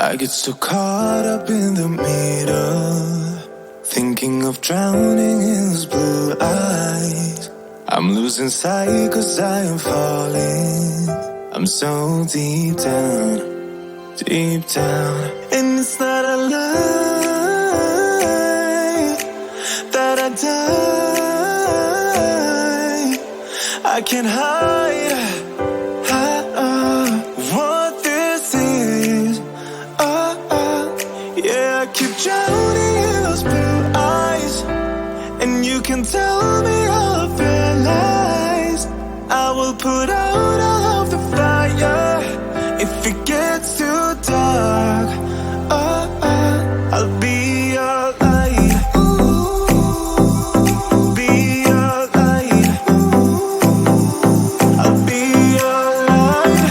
I get so caught up in the middle, thinking of drowning in those blue eyes. I'm losing sight 'cause I am falling. I'm so deep down, and it's not a lie that I die. I can't hide what this is. Yeah, I keep drowning in those blue eyes, and you can tell me all of your lies. I will put out all of the fire if it gets too dark. I'll be your light. Be your light. I'll be your light.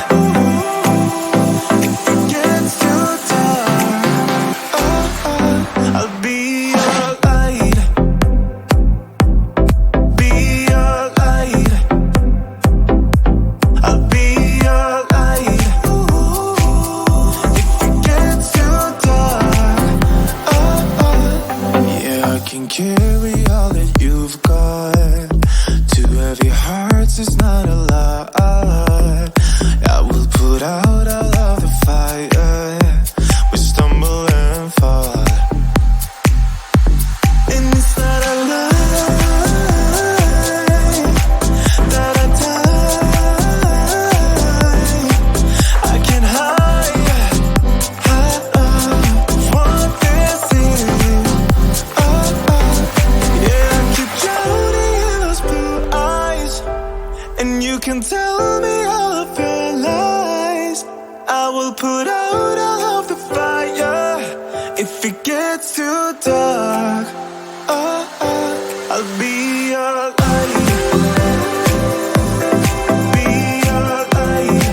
If it gets too dark, I'll be your light. Be your light. I'll be your light. If it gets too dark, yeah, I can carry all that you've got. Two heavy hearts is not a lot. I will put out all of the fire. We stumble and fall, and it's not a lie that I die. I can't hide what this is. Yeah, I keep drowning in those blue eyes, and you can tell me all of your lies. I will put out all of the fire if it gets too dark. I'll be your light. Be your light.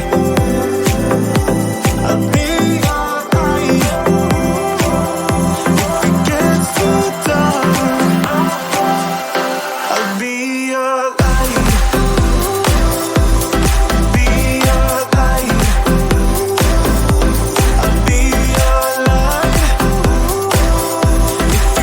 I'll be your light. If it gets too dark, I'll be your light. Be your light. I'll be your light. If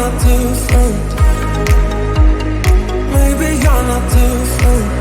not different. Maybe you're not different.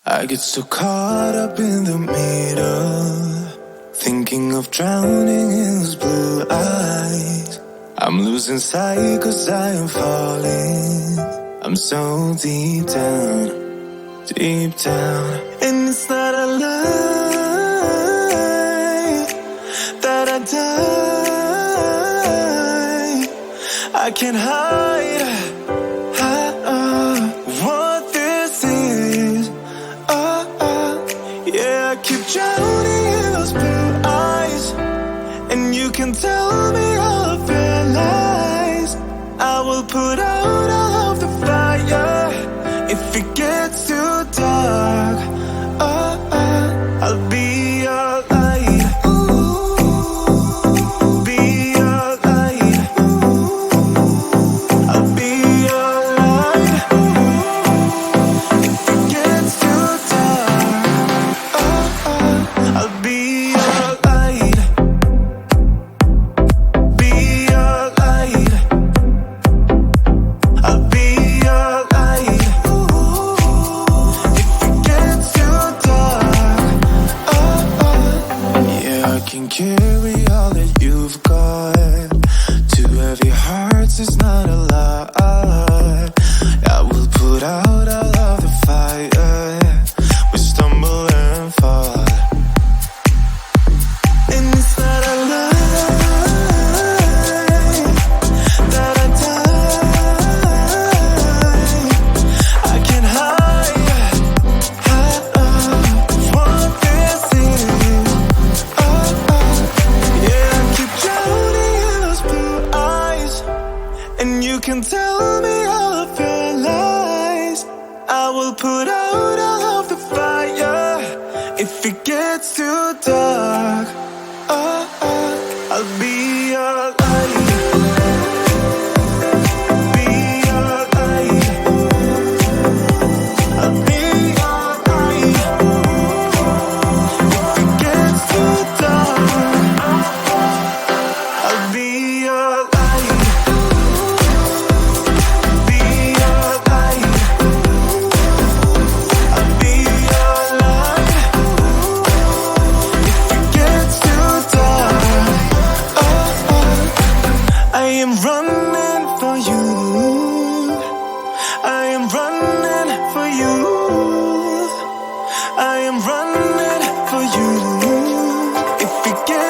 I get so caught up in the middle, thinking of drowning in those blue eyes. I'm losing sight 'cause I am falling. I'm so deep down, and it's not a lie that I die. I can't hide what this is. Yeah, I keep drowning in those blue eyes, and you can tell me all of your lies. I will put out all of the fire if it gets too dark. I'll be your light. Be your light. I'll be your light. If it gets too dark, I'll be your light. Be your light. I'll be your light. If it gets too dark, yeah, I can carry all that you've got. Two heavy hearts is not a lie. I will put out all of the fire. We stumble and fall, and it's not a lie that I die. I can't hide what this is. Yeah, I keep drowning in those blue eyes, and you can tell me all of your lies. I will put out all of the fire if it begin